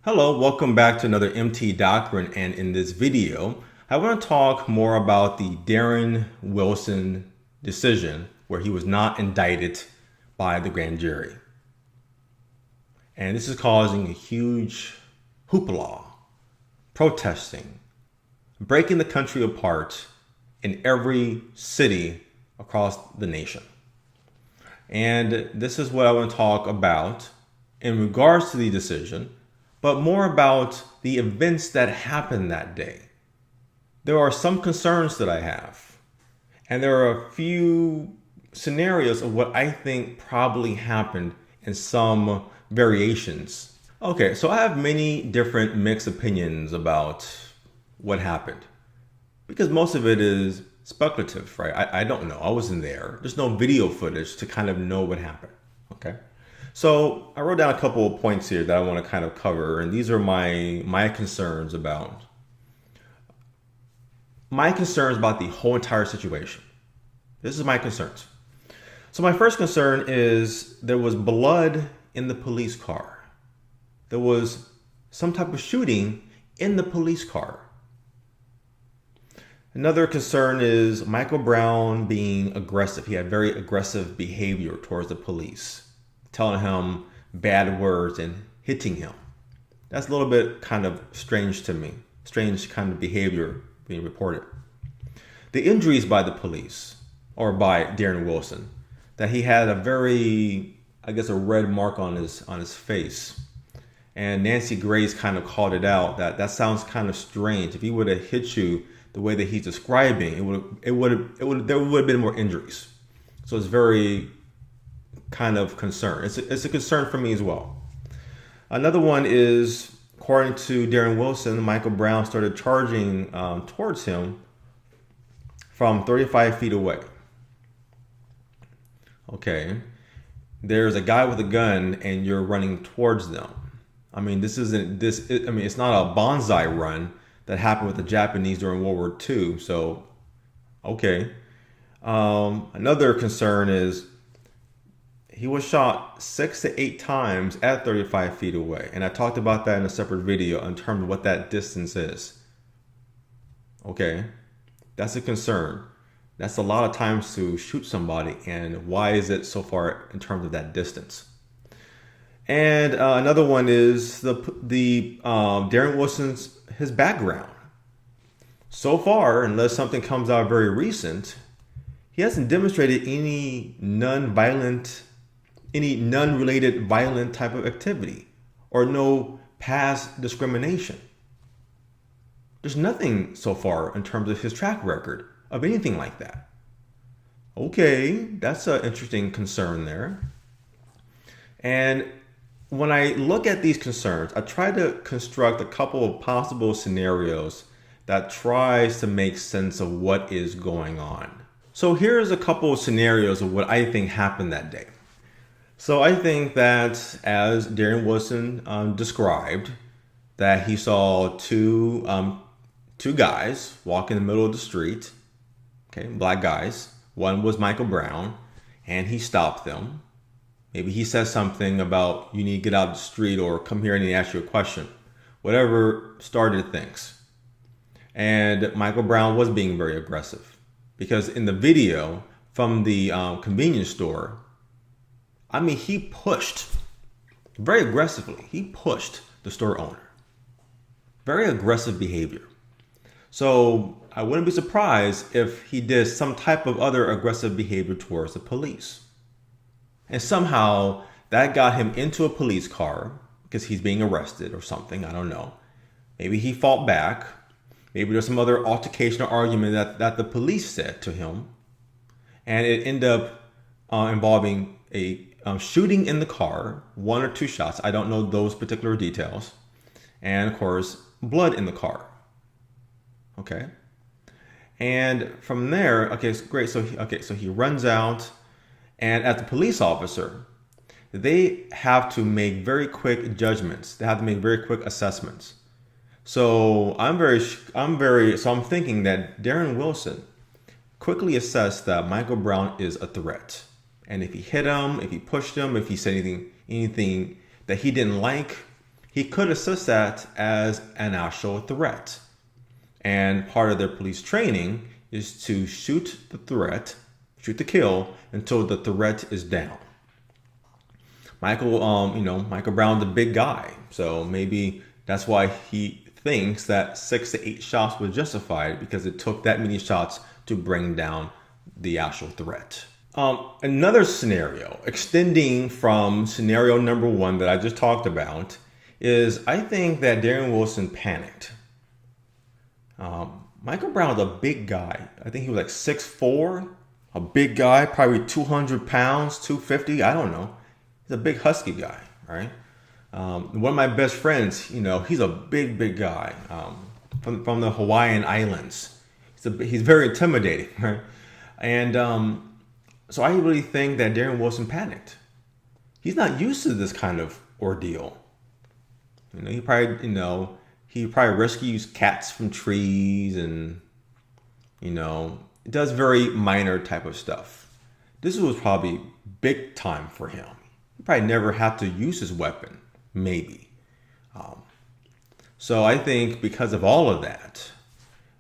Hello, welcome back to another MT Doctrine, and in this video, I want to talk more about the Darren Wilson decision where he was not indicted by the grand jury. And this is causing a huge hoopla, protesting, breaking the country apart in every city across the nation. And this is what I want to talk about in regards to the decision, but more about the events that happened that day. There are some concerns that I have, and there are a few scenarios of what I think probably happened in some variations. Okay, so I have many different mixed opinions about what happened, because most of it is speculative, right? I don't know. I wasn't there. There's no video footage to kind of know what happened, okay? So I wrote down a couple of points here that I want to kind of cover, and these are my concerns about the whole entire situation. This is my concerns. So my first concern is there was blood in the police car. There was some type of shooting in the police car. Another concern is Michael Brown being aggressive. He had very aggressive behavior towards the police, telling him bad words and hitting him. That's a little bit kind of strange to me. Strange kind of behavior being reported. The injuries by the police, or by Darren Wilson, that he had a very, I guess, a red mark on his face. And Nancy Grace kind of called it out, that sounds kind of strange. If he would have hit you the way that he's describing, there would have been more injuries. So it's very kind of concern. It's a concern for me as well. Another one is, according to Darren Wilson, Michael Brown started charging towards him from 35 feet away. Okay, there's a guy with a gun and you're running towards them. I mean, it's not a bonsai run that happened with the Japanese during World War II. So, okay. Another concern is he was shot 6 to 8 times at 35 feet away. And I talked about that in a separate video in terms of what that distance is. Okay, that's a concern. That's a lot of times to shoot somebody. And why is it so far in terms of that distance? And another one is the Darren Wilson's his background. So far, unless something comes out very recent, he hasn't demonstrated any non-related violent type of activity or no past discrimination. There's nothing so far in terms of his track record of anything like that. Okay, that's an interesting concern there. And when I look at these concerns, I try to construct a couple of possible scenarios that tries to make sense of what is going on. So here's a couple of scenarios of what I think happened that day. So I think that, as Darren Wilson described, that he saw two guys walk in the middle of the street, okay, black guys. One was Michael Brown, and he stopped them. Maybe he said something about, you need to get out of the street, or come here and ask you a question. Whatever started things. And Michael Brown was being very aggressive, because in the video from the convenience store, I mean, he pushed very aggressively. He pushed the store owner. Very aggressive behavior. So I wouldn't be surprised if he did some type of other aggressive behavior towards the police. And somehow that got him into a police car because he's being arrested or something. I don't know. Maybe he fought back. Maybe there's some other altercation or argument that the police said to him. And it ended up involving a shooting in the car, 1 or 2 shots. I don't know those particular details. And of course, blood in the car. Okay. And from there, okay, so great. So he runs out, and as the police officer, they have to make very quick judgments. They have to make very quick assessments. So I'm thinking that Darren Wilson quickly assessed that Michael Brown is a threat. And if he hit him, if he pushed him, if he said anything that he didn't like, he could assess that as an actual threat. And part of their police training is to shoot the kill until the threat is down. Michael Brown's a big guy, so maybe that's why he thinks that 6 to 8 shots was justified, because it took that many shots to bring down the actual threat. Another scenario, extending from scenario number 1 that I just talked about, is I think that Darren Wilson panicked. Michael Brown is a big guy. I think he was like 6'4", a big guy, probably 200 pounds, 250, I don't know. He's a big husky guy, right? One of my best friends, he's a big guy from the Hawaiian Islands. He's very intimidating, right? And so I really think that Darren Wilson panicked. He's not used to this kind of ordeal. He probably rescues cats from trees and, it does very minor type of stuff. This was probably big time for him. He probably never had to use his weapon, maybe. So I think because of all of that,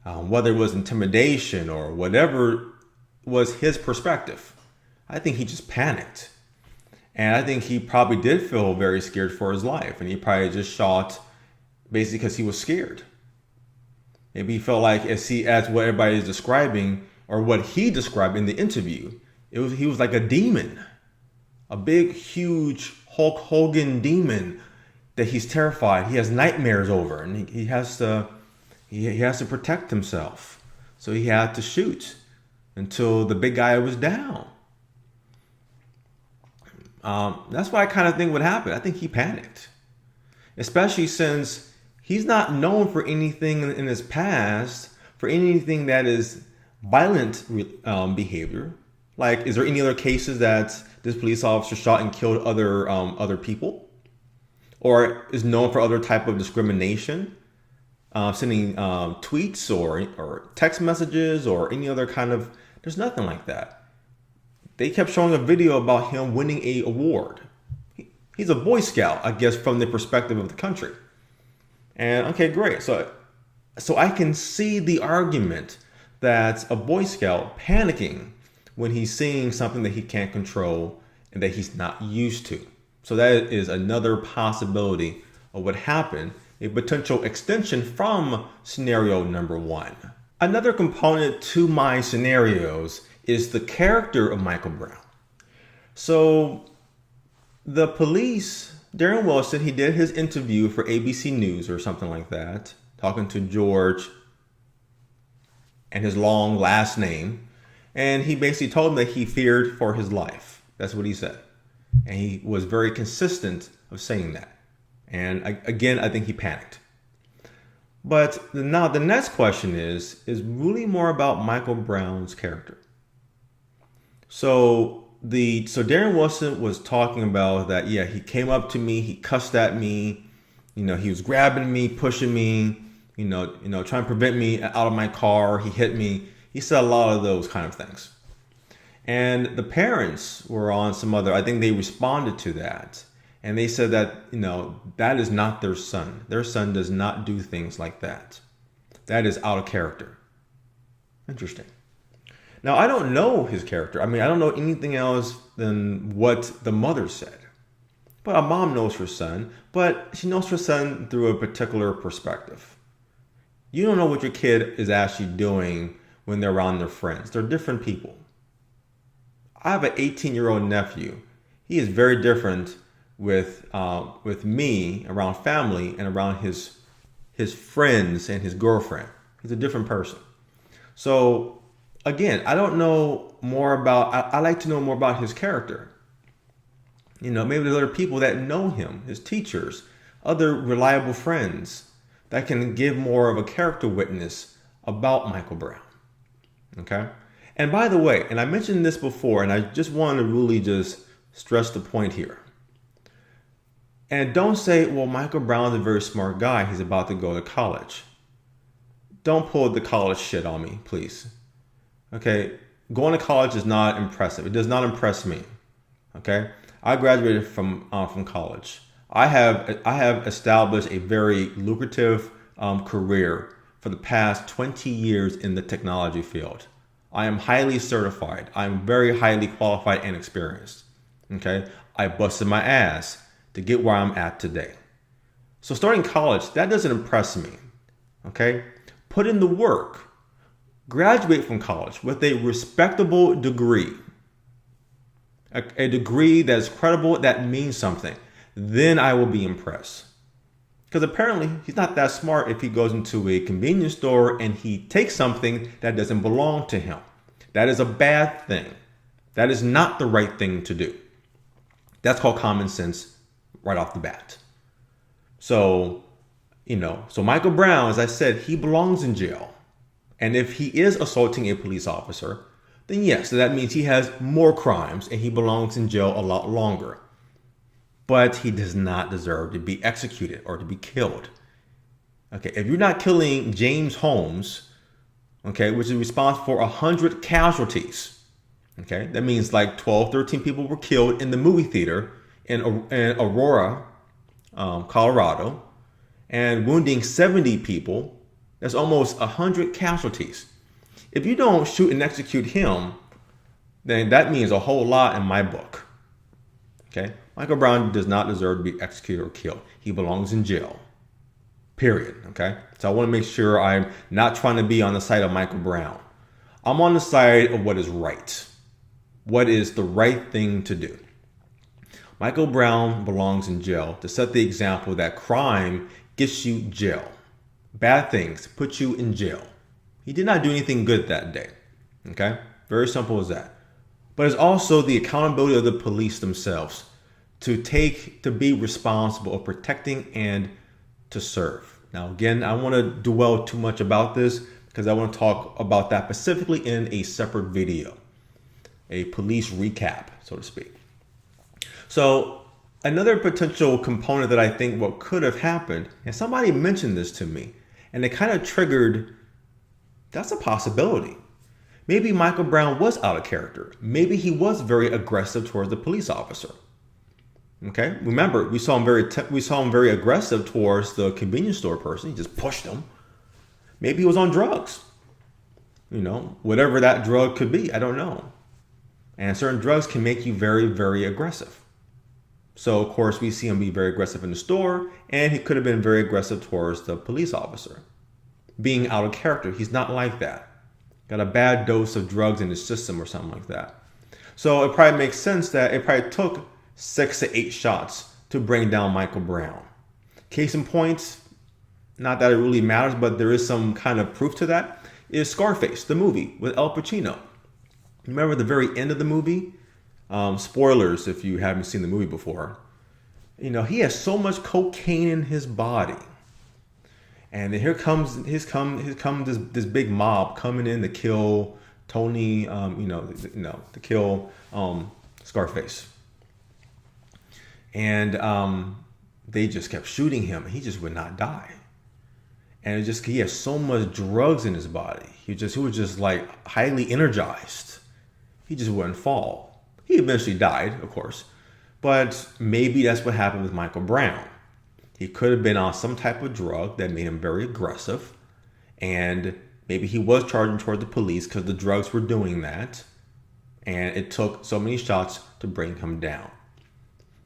whether it was intimidation or whatever was his perspective, I think he just panicked. And I think he probably did feel very scared for his life. And he probably just shot basically because he was scared. Maybe he felt like, as what everybody is describing, or what he described in the interview, he was like a demon. A big, huge Hulk Hogan demon that he's terrified. He has nightmares over, and he has to protect himself. So he had to shoot until the big guy was down. That's what I kind of think would happen. I think he panicked, especially since he's not known for anything in his past, for anything that is violent behavior. Like, is there any other cases that this police officer shot and killed other people, or is known for other type of discrimination, sending tweets or text messages or any other kind of? There's nothing like that. They kept showing a video about him winning a award. He's a Boy Scout, I guess, from the perspective of the country. And okay, great. So I can see the argument that a Boy Scout panicking when he's seeing something that he can't control and that he's not used to. So that is another possibility of what happened, a potential extension from scenario number 1. Another component to my scenarios is the character of Michael Brown. So the police, Darren Wilson, he did his interview for ABC News or something like that, talking to George and his long last name. And he basically told him that he feared for his life. That's what he said. And he was very consistent of saying that. And again, I think he panicked. But now the next question is really more about Michael Brown's character. So Darren Wilson was talking about that, yeah, he came up to me, he cussed at me, he was grabbing me, pushing me, trying to prevent me out of my car, he hit me. He said a lot of those kind of things. And the parents were on some other, I think they responded to that. And they said that, that is not their son. Their son does not do things like that. That is out of character. Interesting. Now, I don't know his character. I don't know anything else than what the mother said. But a mom knows her son, but she knows her son through a particular perspective. You don't know what your kid is actually doing when they're around their friends. They're different people. I have an 18-year-old nephew. He is very different with me around family and around his friends and his girlfriend. He's a different person. So again, I don't know more about, I like to know more about his character. Maybe there's other people that know him, his teachers, other reliable friends that can give more of a character witness about Michael Brown. Okay? And by the way, and I mentioned this before, and I just want to really just stress the point here. And don't say, well, Michael Brown's a very smart guy. He's about to go to college. Don't pull the college shit on me, please. Okay? Going to college is not impressive. It does not impress me. Okay? I graduated from college. I have established a very lucrative career for the past 20 years in the technology field. I am highly certified. I'm very highly qualified and experienced. Okay, I busted my ass to get where I'm at today. So starting college, that doesn't impress me. Okay, put in the work. Graduate from college with a respectable degree, a degree that's credible, that means something. Then I will be impressed. Because apparently he's not that smart if he goes into a convenience store and he takes something that doesn't belong to him. That is a bad thing. That is not the right thing to do. That's called common sense right off the bat. So, so Michael Brown, as I said, he belongs in jail. And if he is assaulting a police officer, then yes, so that means he has more crimes and he belongs in jail a lot longer. But he does not deserve to be executed or to be killed. Okay, if you're not killing James Holmes, okay, which is responsible for 100 casualties, okay, that means like 12, 13 people were killed in the movie theater in Aurora, Colorado, and wounding 70 people. That's almost 100 casualties. If you don't shoot and execute him, then that means a whole lot in my book. Okay? Michael Brown does not deserve to be executed or killed. He belongs in jail. Period. Okay? So I want to make sure I'm not trying to be on the side of Michael Brown. I'm on the side of what is right. What is the right thing to do? Michael Brown belongs in jail to set the example that crime gets you jail. Bad things put you in jail. He did not do anything good that day. Okay? Very simple as that. But it's also the accountability of the police themselves to be responsible of protecting and to serve. Now, again, I want to dwell too much about this because I want to talk about that specifically in a separate video, a police recap, so to speak. So another potential component that I think what could have happened, and somebody mentioned this to me, and it kind of triggered, that's a possibility. Maybe Michael Brown was out of character. Maybe he was very aggressive towards the police officer. Okay, remember we saw him very aggressive towards the convenience store person. He just pushed him. Maybe he was on drugs. Whatever that drug could be, I don't know. And certain drugs can make you very, very aggressive. So of course we see him be very aggressive in the store, and he could have been very aggressive towards the police officer. Being out of character, he's not like that. Got a bad dose of drugs in his system or something like that. So it probably makes sense that it probably took 6 to 8 shots to bring down Michael Brown. Case in point, not that it really matters, but there is some kind of proof to that, is Scarface, the movie with Al Pacino. Remember the very end of the movie? Spoilers if you haven't seen the movie before. He has so much cocaine in his body. And then here comes this big mob coming in to kill Tony, to kill Scarface. And they just kept shooting him. He just would not die. And he has so much drugs in his body. He was just like highly energized. He just wouldn't fall. He eventually died, of course. But maybe that's what happened with Michael Brown. He could have been on some type of drug that made him very aggressive. And maybe he was charging toward the police because the drugs were doing that. And it took so many shots to bring him down.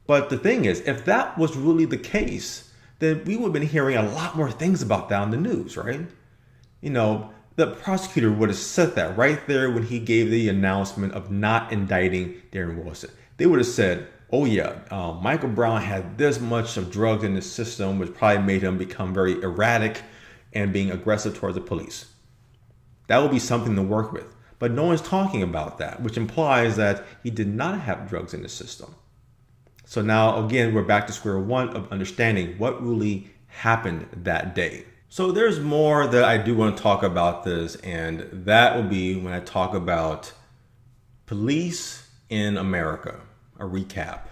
But the thing is, if that was really the case, then we would have been hearing a lot more things about that on the news, right? The prosecutor would have said that right there when he gave the announcement of not indicting Darren Wilson. They would have said, oh yeah, Michael Brown had this much of drugs in his system, which probably made him become very erratic and being aggressive towards the police. That would be something to work with. But no one's talking about that, which implies that he did not have drugs in his system. So now, again, we're back to square one of understanding what really happened that day. So there's more that I do want to talk about this, and that will be when I talk about police in America, a recap.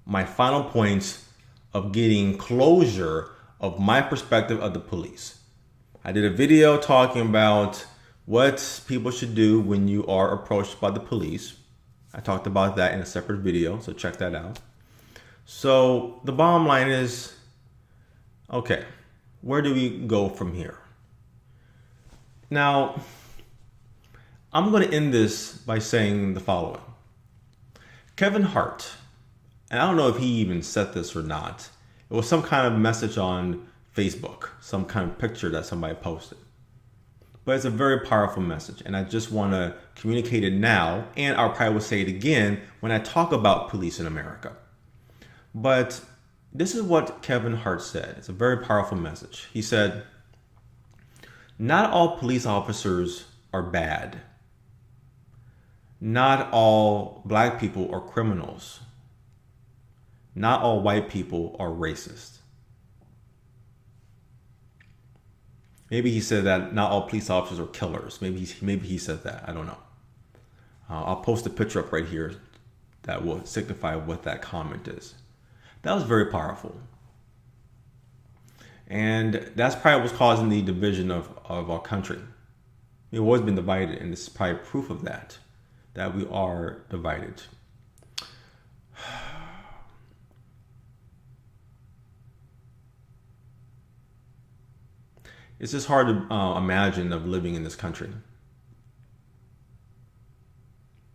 My final points of getting closure of my perspective of the police. I did a video talking about what people should do when you are approached by the police. I talked about that in a separate video, so check that out. So the bottom line is, okay, where do we go from here? Now, I'm going to end this by saying the following. Kevin Hart, and I don't know if he even said this or not, it was some kind of message on Facebook, some kind of picture that somebody posted. But it's a very powerful message, and I just want to communicate it now, and I'll probably will say it again when I talk about police in America. But this is what Kevin Hart said. It's a very powerful message. He said, "Not all police officers are bad. Not all black people are criminals. Not all white people are racist." Maybe he said that not all police officers are killers. Maybe he said that. I don't know. I'll post a picture up right here that will signify what that comment is. That was very powerful. And that's probably what's causing the division of our country. We've always been divided, and this is probably proof of that we are divided. It's just hard to imagine of living in this country.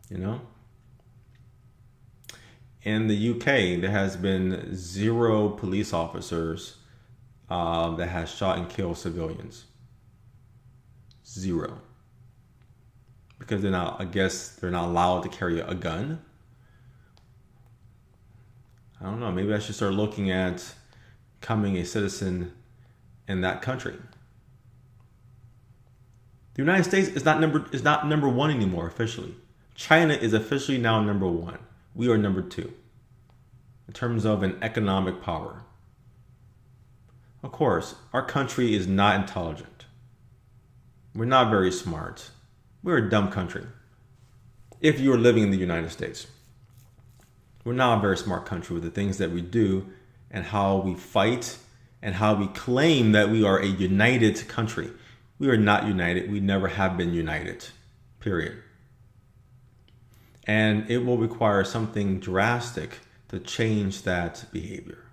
You know? In the UK, there has been 0 police officers that has shot and killed civilians. 0. Because I guess they're not allowed to carry a gun. I don't know. Maybe I should start looking at becoming a citizen in that country. The United States is not number 1 anymore officially. China is officially now number 1. We are number 2 in terms of an economic power. Of course, our country is not intelligent. We're not very smart. We're a dumb country. If you are living in the United States, we're not a very smart country with the things that we do and how we fight and how we claim that we are a united country. We are not united. We never have been united, period. And it will require something drastic to change that behavior.